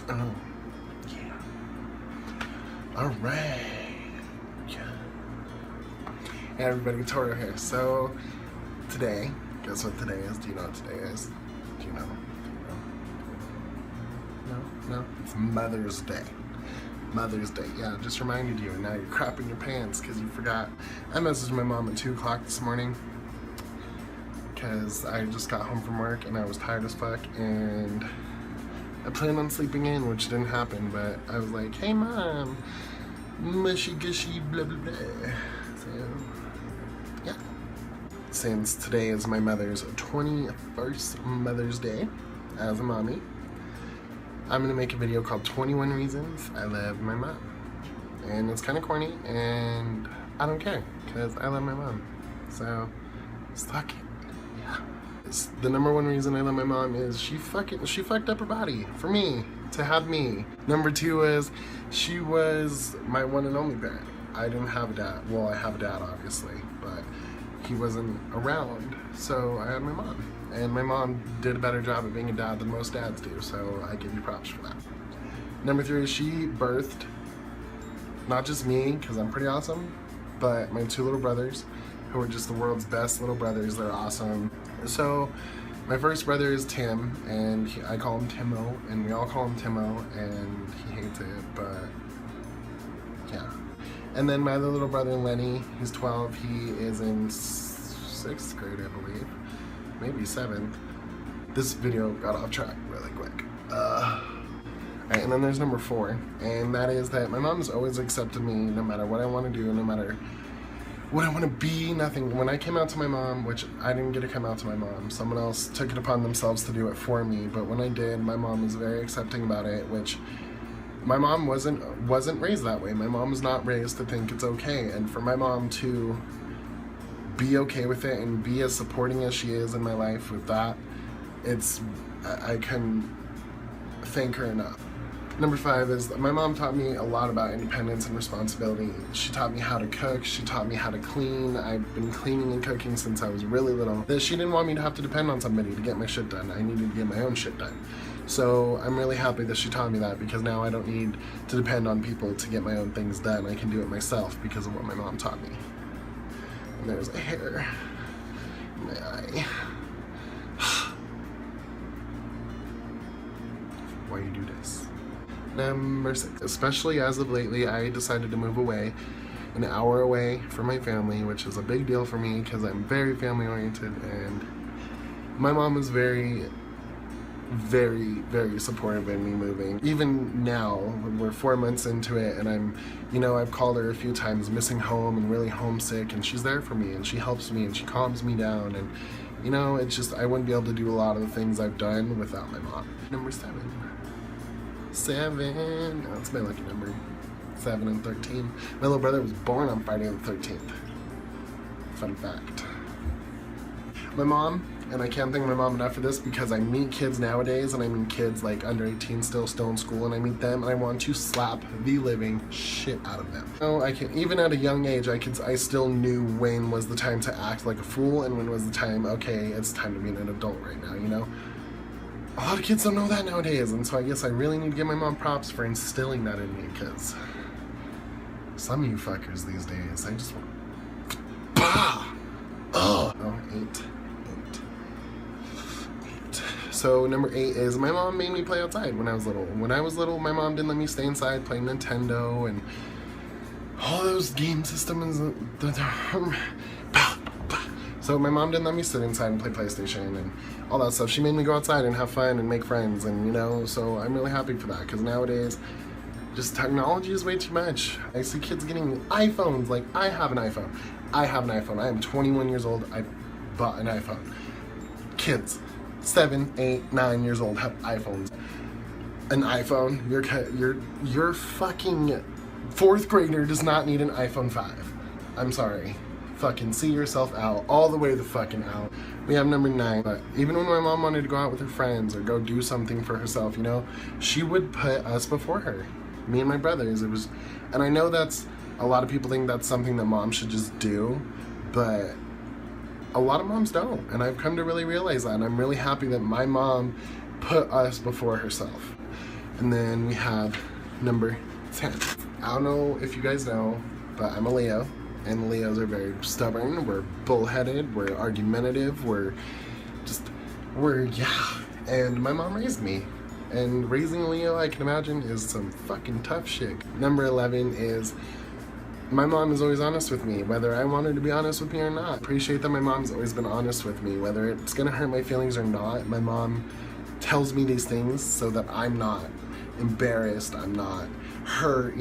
Oh, yeah. All right. Yeah. Hey everybody, Toro here. So, today, guess what today is? Do you know what today is? Do you know? No? It's Mother's Day. Mother's Day. Yeah, just reminded you, and now you're crapping your pants because you forgot. I messaged my mom at 2 o'clock this morning because I just got home from work and I was tired as fuck, and I planned on sleeping in, which didn't happen, but I was like, hey mom, mushy gushy blah blah blah. So, yeah. Since today is my mother's 21st Mother's Day as a mommy, I'm gonna make a video called 21 Reasons I Love My Mom. And it's kind of corny, and I don't care, because I love my mom. So, suck it. Yeah. The number one reason I love my mom is she fucked up her body for me, to have me. Number two is she was my one and only parent. I didn't have a dad. Well, I have a dad, obviously, but he wasn't around, so I had my mom. And my mom did a better job at being a dad than most dads do, so I give you props for that. Number three is she birthed not just me, because I'm pretty awesome, but my two little brothers, who are just the world's best little brothers. They're awesome. So my first brother is Tim, and I call him Timo, and we all call him Timo, and he hates it, but yeah. And then my other little brother, Lenny, he's 12. He is in 6th grade, I believe. Maybe 7th. This video got off track really quick. Alright, and then there's number 4, and that is that my mom's always accepted me no matter what I want to do, no matter what I want to be, nothing. When I came out to my mom, which I didn't get to come out to my mom, someone else took it upon themselves to do it for me, but when I did, my mom was very accepting about it, which my mom wasn't raised that way. My mom was not raised to think it's okay, and for my mom to be okay with it and be as supporting as she is in my life with that, I can thank her enough. Number 5 is that my mom taught me a lot about independence and responsibility. She taught me how to cook, she taught me how to clean. I've been cleaning and cooking since I was really little. She didn't want me to have to depend on somebody to get my shit done. I needed to get my own shit done. So I'm really happy that she taught me that, because now I don't need to depend on people to get my own things done. I can do it myself because of what my mom taught me. And there's a hair in my eye. Why you do this? Number 6. Especially as of lately, I decided to move away, an hour away from my family, which is a big deal for me because I'm very family oriented, and my mom is very, very, very supportive in me moving. Even now, when we're 4 months into it, and I've called her a few times missing home and really homesick, and she's there for me, and she helps me, and she calms me down, and it's just, I wouldn't be able to do a lot of the things I've done without my mom. Number 7. That's my lucky number. 7 and 13. My little brother was born on Friday the 13th. Fun fact. My mom, and I can't thank my mom enough for this, because I meet kids nowadays, and I mean kids like under 18 still in school, and I meet them and I want to slap the living shit out of them. Even at a young age, I still knew when was the time to act like a fool and when was the time, okay, it's time to be an adult right now, A lot of kids don't know that nowadays, and so I guess I really need to give my mom props for instilling that in me, because some of you fuckers these days, I just want... Bah! Ugh! Oh, 8. So number 8 is my mom made me play outside when I was little. When I was little, my mom didn't let me stay inside playing Nintendo and all those game systems. So my mom didn't let me sit inside and play PlayStation and all that stuff. She made me go outside and have fun and make friends, and so I'm really happy for that, because nowadays, just technology is way too much. I see kids getting iPhones. Like, I have an iPhone. I am 21 years old. I bought an iPhone. Kids 7, 8, 9 years old have iPhones. An iPhone? Your fucking 4th grader does not need an iPhone 5. I'm sorry. Fucking see yourself out, all the way the fucking out. We have number 9. But even when my mom wanted to go out with her friends or go do something for herself, she would put us before her. Me and my brothers. And I know a lot of people think that's something that mom should just do, but a lot of moms don't, and I've come to really realize that, and I'm really happy that my mom put us before herself. And then we have number 10. I don't know if you guys know, but I'm a Leo, and Leos are very stubborn, we're bullheaded, we're argumentative, yeah. And my mom raised me. And raising a Leo, I can imagine, is some fucking tough shit. Number 11 is my mom is always honest with me, whether I want her to be honest with me or not. I appreciate that my mom's always been honest with me, whether it's gonna hurt my feelings or not. My mom tells me these things so that I'm not embarrassed, I'm not hurt,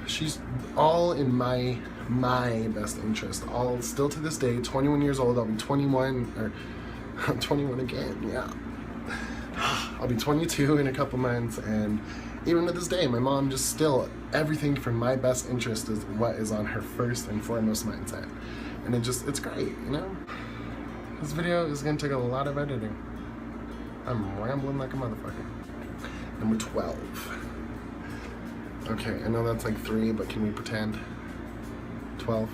she's all in my best interest. All still to this day, 21 years old, I'll be 21, or I'm 21 again, yeah. I'll be 22 in a couple months, and even to this day, my mom just still, everything for my best interest is what is on her first and foremost mindset. And it's great, This video is gonna take a lot of editing. I'm rambling like a motherfucker. Number 12. Okay, I know that's like 3, but can we pretend? 12.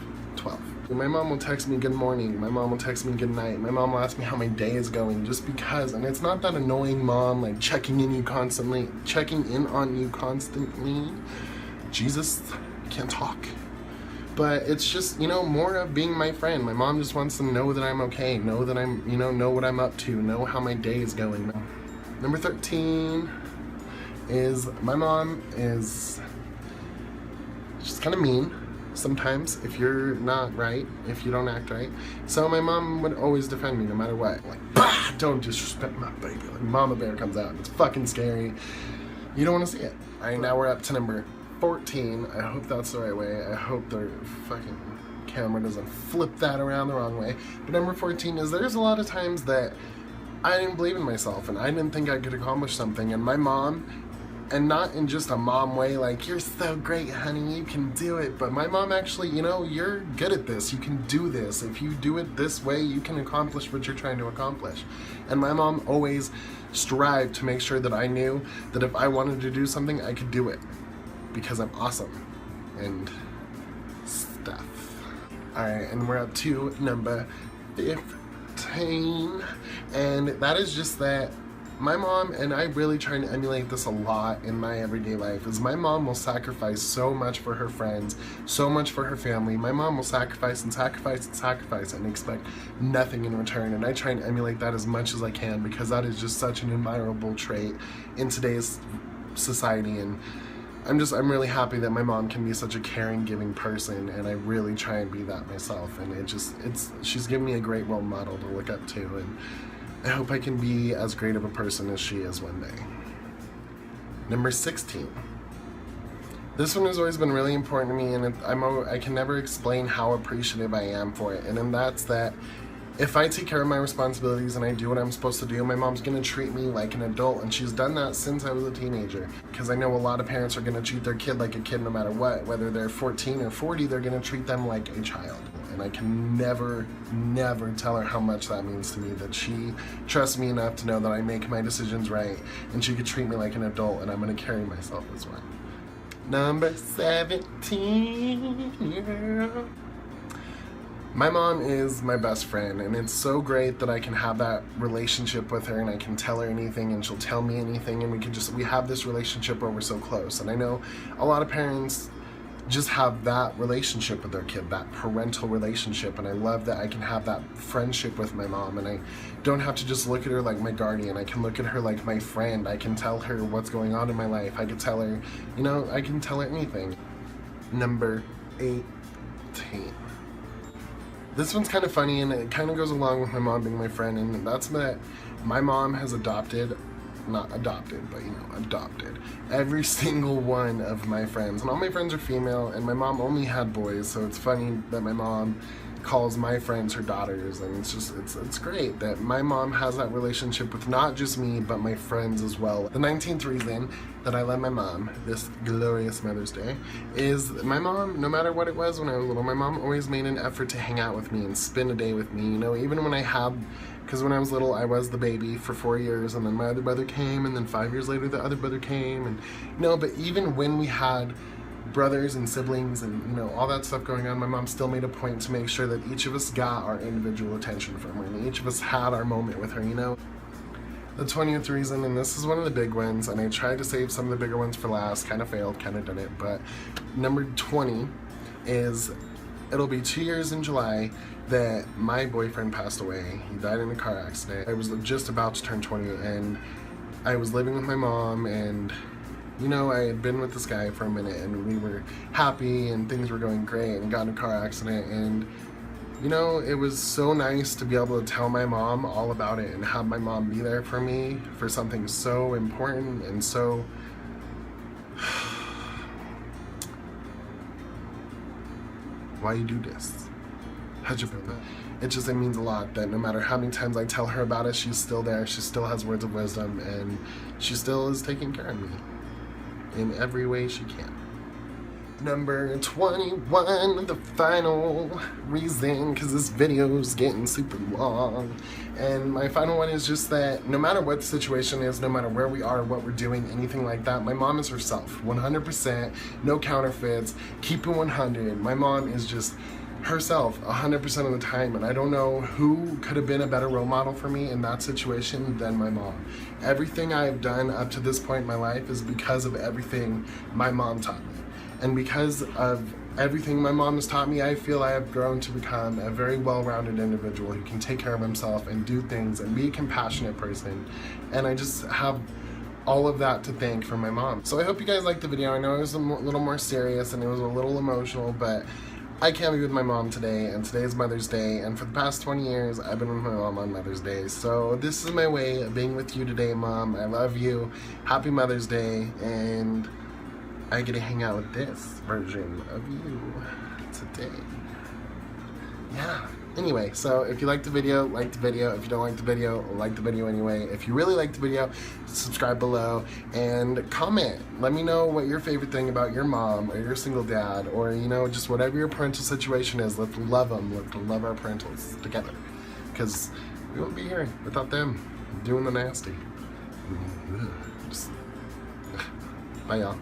My mom will text me good morning. My mom will text me good night. My mom will ask me how my day is going just because. And it's not that annoying mom like checking in on you constantly. Jesus, I can't talk. But it's just, more of being my friend. My mom just wants to know that I'm okay, know that I'm, know what I'm up to, know how my day is going. Number 13 is my mom is just kind of mean sometimes if you're not right, if you don't act right. So my mom would always defend me no matter what. Like, bah, don't disrespect my baby. Like, Mama Bear comes out. It's fucking scary. You don't want to see it. All right, now we're up to number 14. I hope that's the right way. I hope the fucking camera doesn't flip that around the wrong way. But number 14 is there's a lot of times that I didn't believe in myself and I didn't think I could accomplish something. And my mom, and not in just a mom way, like, you're so great, honey, you can do it. But my mom actually, you're good at this. You can do this. If you do it this way, you can accomplish what you're trying to accomplish. And my mom always strived to make sure that I knew that if I wanted to do something, I could do it. Because I'm awesome. And stuff. Alright, and we're up to number 15. And that is just that my mom, and I really try to emulate this a lot in my everyday life, is my mom will sacrifice so much for her friends, so much for her family. My mom will sacrifice and sacrifice and sacrifice and expect nothing in return. And I try and emulate that as much as I can because that is just such an admirable trait in today's society. And I'm really happy that my mom can be such a caring, giving person, and I really try and be that myself. And she's given me a great role model to look up to, and I hope I can be as great of a person as she is one day. Number 16. This one has always been really important to me, and I can never explain how appreciative I am for it. And then that's that if I take care of my responsibilities and I do what I'm supposed to do, my mom's gonna treat me like an adult, and she's done that since I was a teenager. Because I know a lot of parents are gonna treat their kid like a kid no matter what. Whether they're 14 or 40, they're gonna treat them like a child. And I can never tell her how much that means to me, that she trusts me enough to know that I make my decisions right, and she could treat me like an adult, and I'm gonna carry myself as one. Number 17, yeah. My mom is my best friend, and it's so great that I can have that relationship with her, and I can tell her anything and she'll tell me anything, and we have this relationship where we're so close. And I know a lot of parents just have that relationship with their kid, that parental relationship, and I love that I can have that friendship with my mom, and I don't have to just look at her like my guardian. I can look at her like my friend. I can tell her what's going on in my life. I can tell her, I can tell her anything. Number 18. This one's kind of funny, and it kind of goes along with my mom being my friend, and that's that my mom has adopted every single one of my friends. And all my friends are female, and my mom only had boys, so it's funny that my mom calls my friends her daughters, and it's great that my mom has that relationship with not just me, but my friends as well. The 19th reason that I love my mom this glorious Mother's Day is my mom, no matter what it was when I was little, my mom always made an effort to hang out with me and spend a day with me, even when because when I was little, I was the baby for 4 years, and then my other brother came, and then 5 years later, the other brother came, and but even when we had brothers and siblings and all that stuff going on, my mom still made a point to make sure that each of us got our individual attention from her, and each of us had our moment with her. the 20th reason, and this is one of the big ones, and I tried to save some of the bigger ones for last, kind of failed, kind of did it, but number 20 is, it'll be 2 years in July that my boyfriend passed away. He died in a car accident. I was just about to turn 20, and I was living with my mom, and you know, I had been with this guy for a minute, and we were happy, and things were going great, and got in a car accident, and you know, it was so nice to be able to tell my mom all about it and have my mom be there for me for something so important and so... Why you do this? How'd you feel that? It means a lot that no matter how many times I tell her about it, she's still there, she still has words of wisdom, and she still is taking care of me in every way she can. Number 21, the final reason, because this video is getting super long, and my final one is just that no matter what the situation is, no matter where we are, what we're doing, anything like that, my mom is herself, 100%, no counterfeits, keep it 100. My mom is just herself 100% of the time, and I don't know who could have been a better role model for me in that situation than my mom. Everything I've done up to this point in my life is because of everything my mom taught me. And because of everything my mom has taught me, I feel I have grown to become a very well-rounded individual who can take care of himself and do things and be a compassionate person. And I just have all of that to thank for my mom. So I hope you guys liked the video. I know it was a little more serious and it was a little emotional, but I can't be with my mom today, and today is Mother's Day, and for the past 20 years, I've been with my mom on Mother's Day. So this is my way of being with you today, Mom. I love you. Happy Mother's Day, and I get to hang out with this version of you today. Yeah. Anyway, so if you liked the video, like the video. If you don't like the video, like the video anyway. If you really like the video, subscribe below and comment. Let me know what your favorite thing about your mom or your single dad, or you know, just whatever your parental situation is. Let's love them. Let's love our parentals together, because we won't be here without them doing the nasty. Bye, y'all.